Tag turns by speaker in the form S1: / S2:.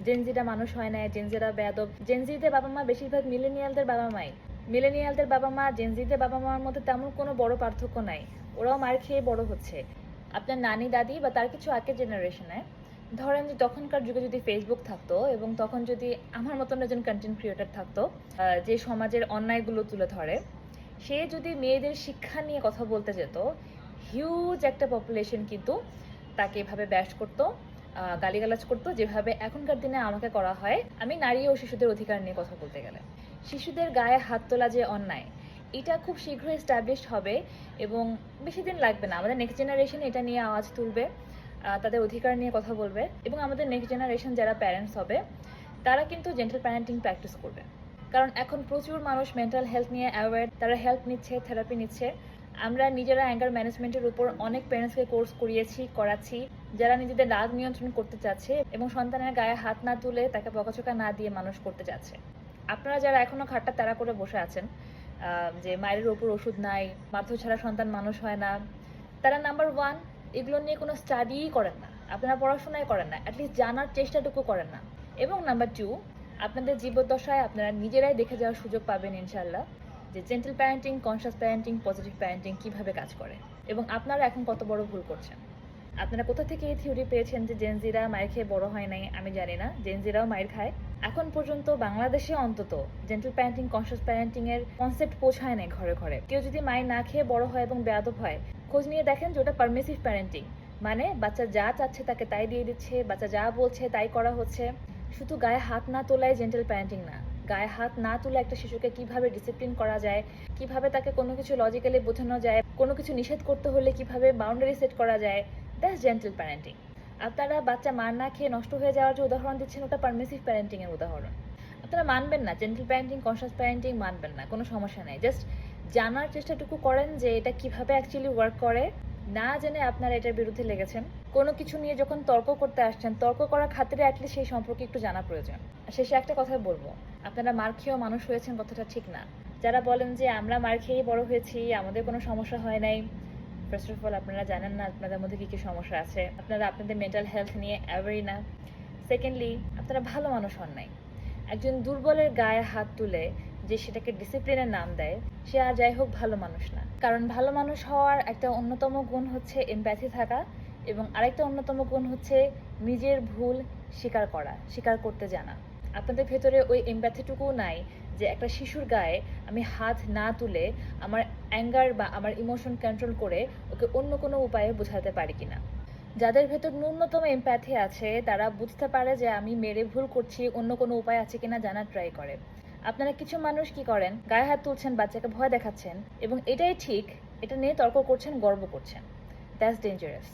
S1: জেনজিরা মানুষ হয় না, জেনজিরা বেয়াদব। জেনজিদের বাবা মা বেশিরভাগ মিলেনিয়ালদের বাবা মাই। মিলেনিয়ালদের বাবা মা জেনজিদের বাবা মার মধ্যে তেমন কোনো বড় পার্থক্য নাই, ওরাও মার খেয়ে বড় হচ্ছে। আপনার নানি দাদি বা তার কিছু আগের জেনারেশনে ধরেন যে তখনকার যুগে যদি ফেসবুক থাকতো এবং তখন যদি আমার মতন একজন কন্টেন্ট ক্রিয়েটার থাকতো যে সমাজের অন্যায়গুলো তুলে ধরে, সে যদি মেয়েদের শিক্ষা নিয়ে কথা বলতে যেত, হিউজ একটা পপুলেশন কিন্তু তাকে এভাবে ব্যাশ করতো, গালিগালাজ করতো, যেভাবে এখনকার দিনে আমাকে করা হয় আমি নারী ও শিশুদের অধিকার নিয়ে কথা বলতে গেলে। শিশুদের গায়ে হাত তোলা যে অন্যায়, এটা খুব শীঘ্রই এস্টাবলিশড হবে এবং বেশি দিন লাগবে না। আমাদের নেক্সট জেনারেশন এটা নিয়ে আওয়াজ তুলবে, তাদের অধিকার নিয়ে কথা বলবে এবং আমাদের নেক্সট জেনারেশন যারা প্যারেন্টস হবে তারা কিন্তু জেন্টাল প্যারেন্টিং প্র্যাকটিস করবে। কারণ এখন প্রচুর মানুষ মেন্টাল হেলথ নিয়ে অ্যাওয়্যার, তারা হেল্প নিচ্ছে, থেরাপি নিচ্ছে। আমরা নিজেরা অ্যাঙ্গার ম্যানেজমেন্টের উপর অনেক প্যারেন্টসকে কোর্স করাচ্ছি, যারা নিজেদের রাগ নিয়ন্ত্রণ করতে চাচ্ছে এবং সন্তানের গায়ে হাত না তুলে তাকে বকাঝকা না দিয়ে মানুষ করতে চাচ্ছে। আপনারা যারা এখনো খাটটা তাড়া করে বসে আছেন যে মায়ের ওপর ওষুধ নাই, মাথা ছাড়া সন্তান মানুষ হয় না, তারা নাম্বার 1 এগুলো নিয়ে কোনো স্টাডিই করেন না, আপনারা পড়াশোনাই করেন না, অ্যাটলিস্ট জানার চেষ্টাটুকু করেন না। এবং নাম্বার 2, আপনাদের জীবদ্দশায় আপনারা নিজেরাই দেখে যাওয়ার সুযোগ পাবেন ইনশাল্লাহ যে gentle parenting, conscious parenting, positive parenting কীভাবে কাজ করে এবং আপনারা এখন কত বড় ভুল করছেন। আপনারা কোথা থেকে এই থিওরি পেয়েছেন যে জেনজিরা মায়ের খেয়ে বড় হয় নাই? আমি জানি না, জেনজিরাও মায়ের খায়। এখন পর্যন্ত বাংলাদেশে অন্তত জেন্টাল প্যারেন্টিং, কনশাস প্যারেন্টিং এর কনসেপ্ট পৌঁছায় নাই ঘরে ঘরে। কেউ যদি মায়ের না খেয়ে বড় হয় এবং বেয়াদব হয়, খোঁজ নিয়ে দেখেন যে ওটা পারমিসিভ প্যারেন্টিং, মানে বাচ্চা যা চাচ্ছে তাকে তাই দিয়ে দিচ্ছে, বাচ্চা যা বলছে তাই করা হচ্ছে। শুধু গায়ে হাত না তোলাই জেন্টাল প্যারেন্টিং না, গায়ে হাত না তুলে একটা শিশুকে কিভাবে ডিসিপ্লিন করা যায়, কিভাবে তাকে কোনো কিছু লজিক্যালি বোঝানো যায়, কোনো কিছু নিষেধ করতে হলে কিভাবে বাউন্ডারি সেট করা যায়, দ্যাটস জেন্টাল প্যারেন্টিং। আপনারা বাচ্চা মার না খেয়ে নষ্ট হয়ে যাওয়ার যে উদাহরণ দিচ্ছেন ওটা পারমিসিভ প্যারেন্টিং এর উদাহরণ। আপনারা মানবেন না জেন্টাল প্যারেন্টিং, কনশাস প্যারেন্টিং মানবেন না, কোনো সমস্যা নেই। জাস্ট জানার চেষ্টাটুকু করেন যে এটা কিভাবে অ্যাকচুয়ালি ওয়ার্ক করে। না জেনে আপনারা এটার বিরুদ্ধে লেগেছেন। কোনো কিছু নিয়ে যখন তর্ক করতে আসছেন, তর্ক করার খাতিরে অ্যাটলিস্ট সেই সম্পর্কে একটু জানা প্রয়োজন। শেষে একটা কথাই বলবো, আপনারা মার খেয়েও মানুষ হয়েছেন কথাটা ঠিক না। যারা বলেন যে আমরা মার খেয়েই বড় হয়েছি, আমাদের কোনো সমস্যা হয় নাই, ফার্স্ট অফ অল আপনারা জানেন না আপনাদের মধ্যে কী কী সমস্যা আছে, আপনারা আপনাদের মেন্টাল হেলথ নিয়ে অ্যাওয়ারই না। সেকেন্ডলি, আপনারা ভালো মানুষ হন নাই। একজন দুর্বলের গায়ে হাত তুলে যে সেটাকে ডিসিপ্লিনের নাম দেয়, সে আর যাই হোক ভালো মানুষ না। কারণ ভালো মানুষ হওয়ার একটা অন্যতম গুণ হচ্ছে এমপ্যাথি থাকা এবং আরেকটা অন্যতম গুণ হচ্ছে নিজের ভুল স্বীকার করতে জানা। আপনাদের ভেতরে ওই এমপ্যাথিটুকুও নাই যে একটা শিশুর গায়ে আমি হাত না তুলে আমার অ্যাঙ্গার বা আমার ইমোশন কন্ট্রোল করে ওকে অন্য কোনো উপায়ে বোঝাতে পারি কিনা। যাদের ভেতর ন্যূনতম এমপ্যাথি আছে তারা বুঝতে পারে যে আমি মেরে ভুল করছি, অন্য কোনো উপায় আছে কিনা জানার ট্রাই করে। আপনারা কিছু মানুষ কি করেন, গায়ে হাত তুলছেন, বাচ্চাকে ভয় দেখাচ্ছেন এবং এটাই ঠিক, এটা নিয়ে তর্ক করছেন, গর্ব করছেন। That's dangerous.